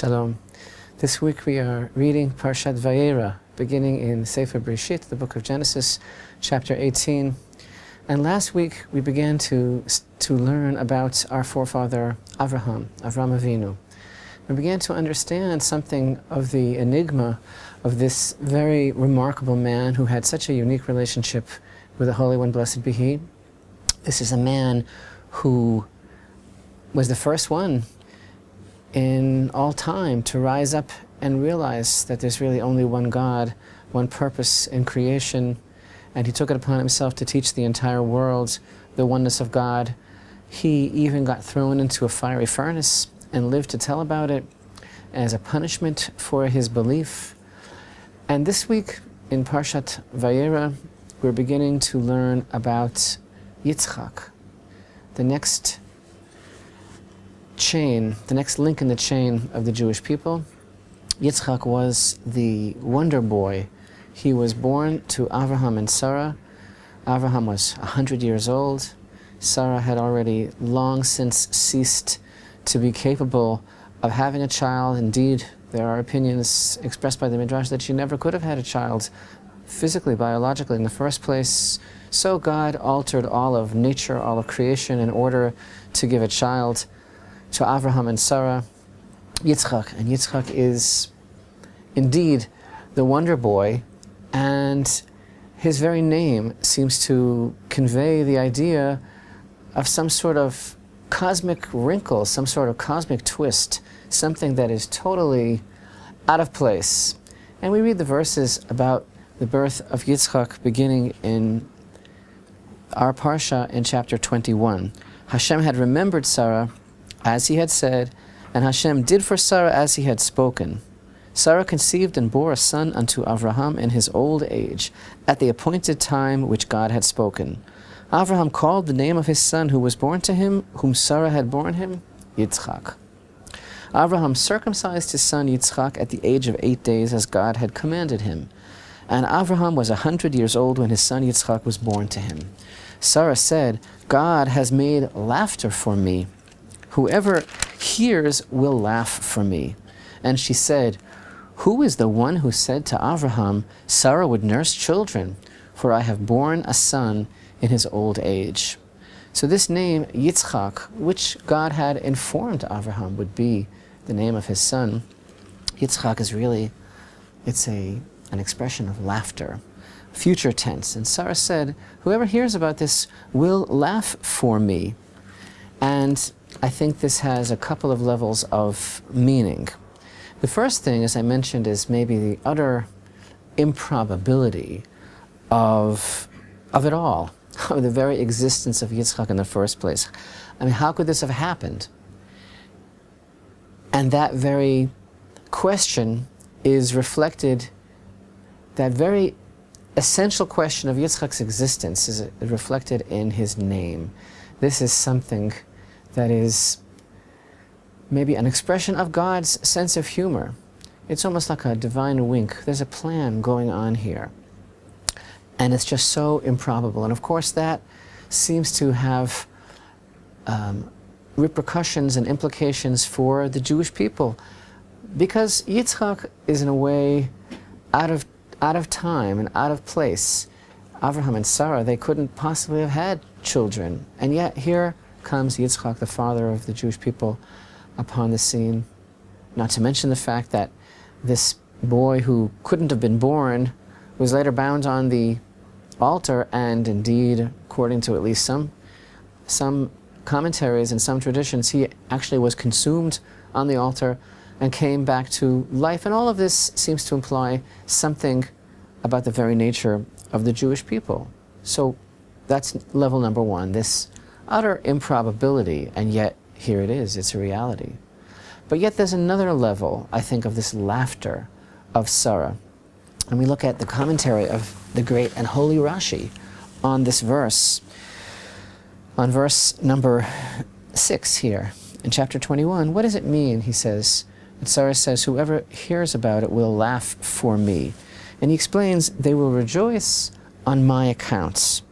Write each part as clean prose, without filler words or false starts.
Shalom. This week we are reading Parashat Vayera, beginning in Sefer Bereshit, the book of Genesis, chapter 18. And last week we began to learn about our forefather Avraham Avinu. We began to understand something of the enigma of this very remarkable man who had such a unique relationship with the Holy One, blessed be He. This is a man who was the first one in all time to rise up and realize that there's really only one God, one purpose in creation, and he took it upon himself to teach the entire world the oneness of God. He even got thrown into a fiery furnace and lived to tell about it as a punishment for his belief. And this week in Parashat Vayera, we're beginning to learn about Yitzchak, the next chain, the next link in the chain of the Jewish people. Yitzchak was the wonder boy. He was born to Avraham and Sarah. Avraham was 100 years old. Sarah had already long since ceased to be capable of having a child. Indeed, there are opinions expressed by the Midrash that she never could have had a child physically, biologically in the first place. So God altered all of nature, all of creation in order to give a child to Avraham and Sarah, Yitzchak. And Yitzchak is indeed the wonder boy, and his very name seems to convey the idea of some sort of cosmic wrinkle, some sort of cosmic twist, something that is totally out of place. And we read the verses about the birth of Yitzchak beginning in our Parsha in chapter 21. Hashem had remembered Sarah as he had said, and Hashem did for Sarah as he had spoken. Sarah conceived and bore a son unto Avraham in his old age, at the appointed time which God had spoken. Avraham called the name of his son who was born to him, whom Sarah had borne him, Yitzchak. Avraham circumcised his son Yitzchak at the age of 8 days, as God had commanded him. And Avraham was 100 years old when his son Yitzchak was born to him. Sarah said, God has made laughter for me. Whoever hears will laugh for me. And she said, who is the one who said to Avraham, Sarah would nurse children, for I have borne a son in his old age. So this name, Yitzchak, which God had informed Avraham would be the name of his son, Yitzchak is really, it's an expression of laughter, future tense. And Sarah said, whoever hears about this will laugh for me. And I think this has a couple of levels of meaning. The first thing, as I mentioned, is maybe the utter improbability of it all, of the very existence of Yitzchak in the first place. I mean, how could this have happened? And that very question is reflected, that very essential question of Yitzchak's existence is reflected in his name. This is something that is maybe an expression of God's sense of humor. It's almost like a divine wink. There's a plan going on here. And it's just so improbable. And of course that seems to have repercussions and implications for the Jewish people, because Yitzchak is in a way out of time and out of place. Avraham and Sarah, they couldn't possibly have had children. And yet here comes Yitzchak, the father of the Jewish people, upon the scene. Not to mention the fact that this boy who couldn't have been born was later bound on the altar, and indeed, according to at least some commentaries and some traditions, he actually was consumed on the altar and came back to life. And all of this seems to imply something about the very nature of the Jewish people. So that's level number one, this utter improbability, and yet here it is, it's a reality. But yet there's another level, I think, of this laughter of Sarah. And we look at the commentary of the great and holy Rashi on this verse, on verse number 6 here, in chapter 21. What does it mean, he says? And Sarah says, whoever hears about it will laugh for me. And he explains, they will rejoice on my accounts.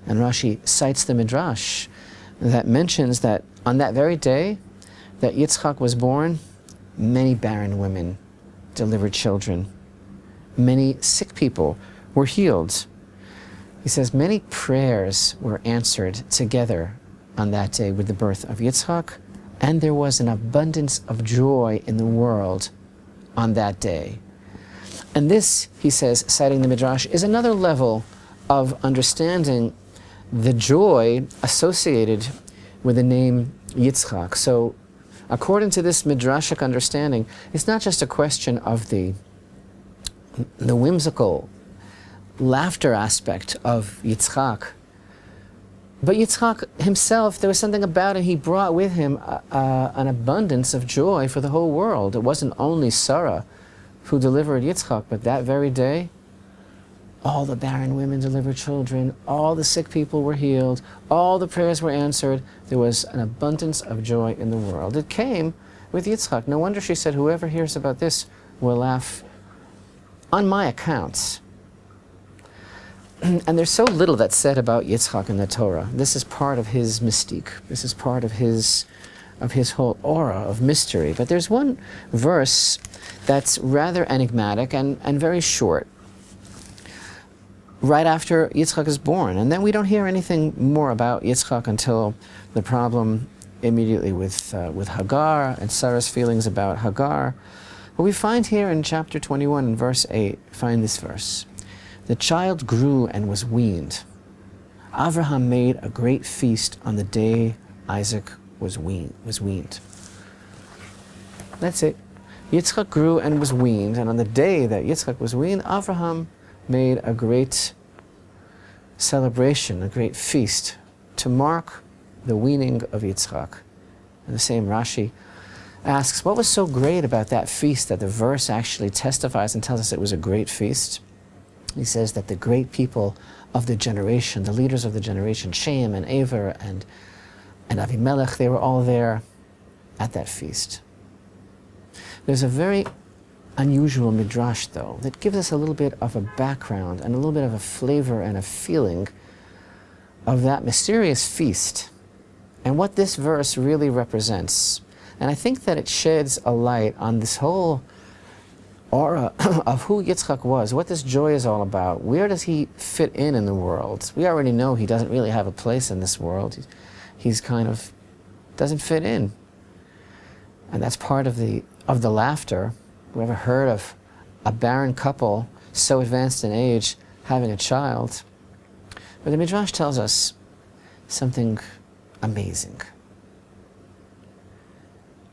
And Rashi cites the Midrash that mentions that on that very day that Yitzchak was born, many barren women delivered children. Many sick people were healed. He says many prayers were answered together on that day with the birth of Yitzchak, and there was an abundance of joy in the world on that day. And this, he says, citing the Midrash, is another level of understanding the joy associated with the name Yitzchak. So, according to this Midrashic understanding, it's not just a question of the whimsical laughter aspect of Yitzchak, but Yitzchak himself, there was something about him, he brought with him an abundance of joy for the whole world. It wasn't only Sarah who delivered Yitzchak, but that very day, all the barren women delivered children, all the sick people were healed, all the prayers were answered. There was an abundance of joy in the world. It came with Yitzchak. No wonder she said, whoever hears about this will laugh on my accounts. And there's so little that's said about Yitzchak in the Torah. This is part of his mystique. This is part of his whole aura of mystery. But there's one verse that's rather enigmatic and very short, right after Yitzchak is born. And then we don't hear anything more about Yitzchak until the problem immediately with Hagar and Sarah's feelings about Hagar. But we find here in chapter 21 and verse 8, find this verse. The child grew and was weaned. Abraham made a great feast on the day Isaac was weaned. That's it. Yitzchak grew and was weaned, and on the day that Yitzchak was weaned, Abraham made a great celebration, a great feast to mark the weaning of Yitzchak. And the same Rashi asks, what was so great about that feast that the verse actually testifies and tells us it was a great feast? He says that the great people of the generation, the leaders of the generation, Shem and Aver and Avimelech, they were all there at that feast. There's a very unusual midrash, though, that gives us a little bit of a background and a little bit of a flavor and a feeling of that mysterious feast and what this verse really represents. And I think that it sheds a light on this whole aura of who Yitzchak was, what this joy is all about. Where does he fit in the world? We already know he doesn't really have a place in this world. He's kind of doesn't fit in. And that's part of the laughter. We ever heard of a barren couple so advanced in age having a child? But the Midrash tells us something amazing.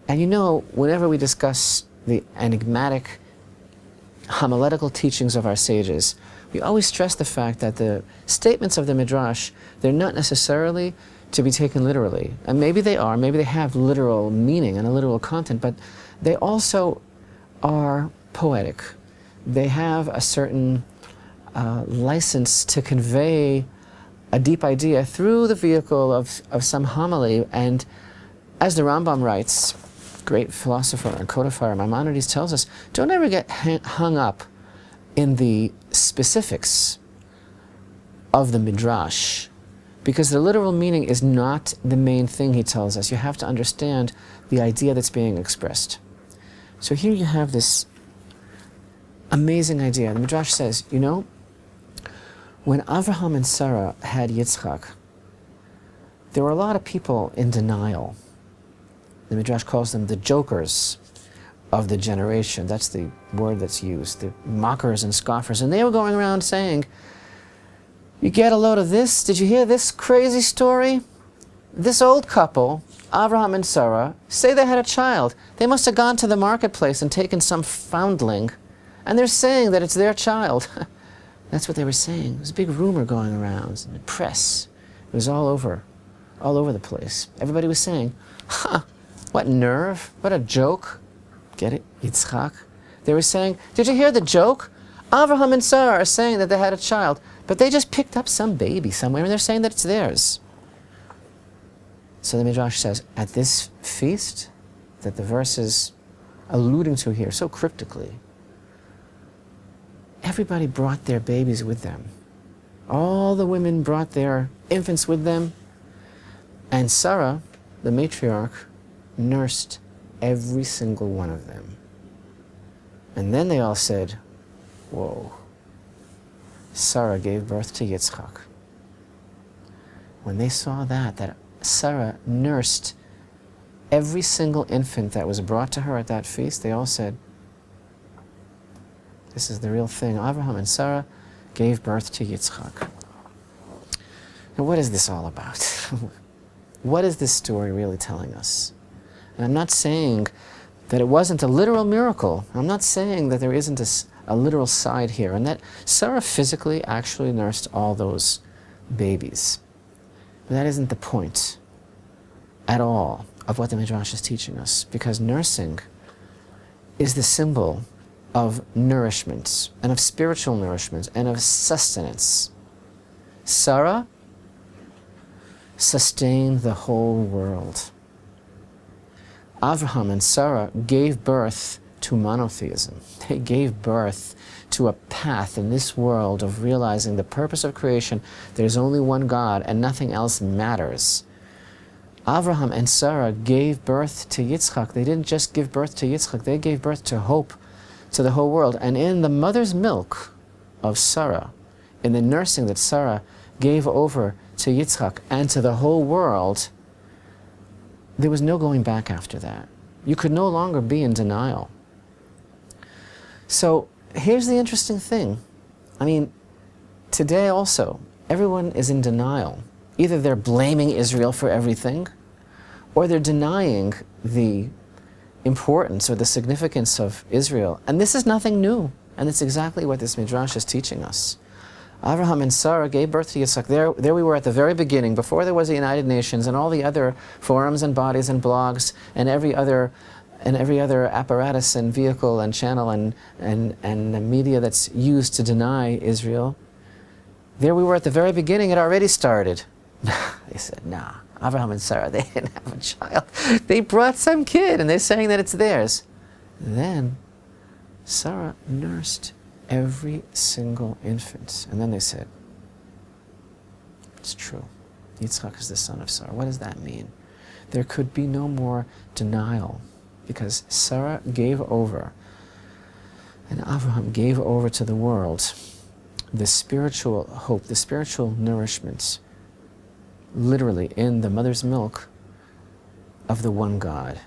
And you know, whenever we discuss the enigmatic homiletical teachings of our sages, we always stress the fact that the statements of the Midrash, they're not necessarily to be taken literally. And maybe they are, maybe they have literal meaning and a literal content, but they also are poetic. They have a certain license to convey a deep idea through the vehicle of some homily. And as the Rambam writes, great philosopher and codifier Maimonides tells us, don't ever get hung up in the specifics of the Midrash, because the literal meaning is not the main thing, he tells us. You have to understand the idea that's being expressed. So here you have this amazing idea. The Midrash says, you know, when Avraham and Sarah had Yitzchak, there were a lot of people in denial. The Midrash calls them the jokers of the generation. That's the word that's used, the mockers and scoffers. And they were going around saying, you get a load of this? Did you hear this crazy story? This old couple, Avraham and Sarah, say they had a child. They must have gone to the marketplace and taken some foundling, and they're saying that it's their child. That's what they were saying. There was a big rumor going around in the press. It was all over the place. Everybody was saying, what nerve, what a joke. Get it? Yitzchak. They were saying, did you hear the joke? Avraham and Sarah are saying that they had a child, but they just picked up some baby somewhere and they're saying that it's theirs. So the Midrash says, at this feast that the verse is alluding to here so cryptically, everybody brought their babies with them. All the women brought their infants with them, and Sarah, the matriarch, nursed every single one of them. And then they all said, whoa, Sarah gave birth to Yitzchak. When they saw that Sarah nursed every single infant that was brought to her at that feast, they all said, this is the real thing. Abraham and Sarah gave birth to Yitzchak. Now, what is this all about? What is this story really telling us? And I'm not saying that it wasn't a literal miracle. I'm not saying that there isn't a literal side here, and that Sarah physically actually nursed all those babies. But that isn't the point at all of what the Midrash is teaching us, because nursing is the symbol of nourishment, and of spiritual nourishment, and of sustenance. Sarah sustained the whole world. Abraham and Sarah gave birth to monotheism. They gave birth to a path in this world of realizing the purpose of creation. There's only one God and nothing else matters. Abraham and Sarah gave birth to Yitzchak. They didn't just give birth to Yitzchak, they gave birth to hope to the whole world. And in the mother's milk of Sarah, in the nursing that Sarah gave over to Yitzchak and to the whole world, there was no going back after that. You could no longer be in denial. So here's the interesting thing. I mean, today also, everyone is in denial. Either they're blaming Israel for everything, or they're denying the importance or the significance of Israel. And this is nothing new. And it's exactly what this Midrash is teaching us. Abraham and Sarah gave birth to Yitzchak. There we were at the very beginning, before there was the United Nations and all the other forums and bodies and blogs and every other apparatus and vehicle and channel and media that's used to deny Israel. There we were at the very beginning. It already started. They said, nah, Abraham and Sarah, they didn't have a child. They brought some kid and they're saying that it's theirs. Then Sarah nursed every single infant. And then they said, it's true. Yitzchak is the son of Sarah. What does that mean? There could be no more denial, because Sarah gave over and Abraham gave over to the world the spiritual hope, the spiritual nourishment, literally in the mother's milk of the one God.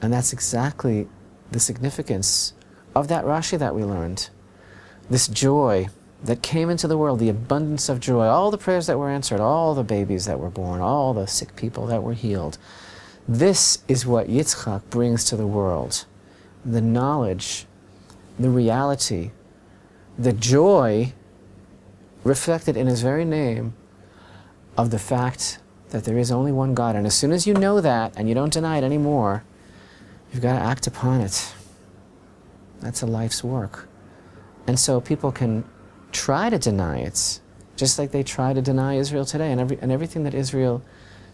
And that's exactly the significance of that Rashi that we learned. This joy that came into the world, the abundance of joy, all the prayers that were answered, all the babies that were born, all the sick people that were healed. This is what Yitzchak brings to the world. The knowledge, the reality, the joy reflected in his very name of the fact that there is only one God. And as soon as you know that and you don't deny it anymore, you've got to act upon it. That's a life's work. And so people can try to deny it, just like they try to deny Israel today, and everything that Israel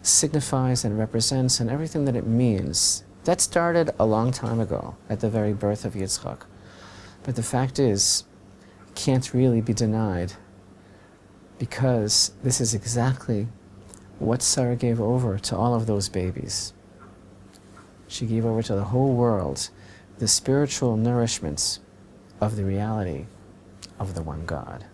signifies and represents and everything that it means. That started a long time ago, at the very birth of Yitzchak. But the fact is, it can't really be denied, because this is exactly what Sarah gave over to all of those babies. She gave over to the whole world the spiritual nourishments of the reality of the one God.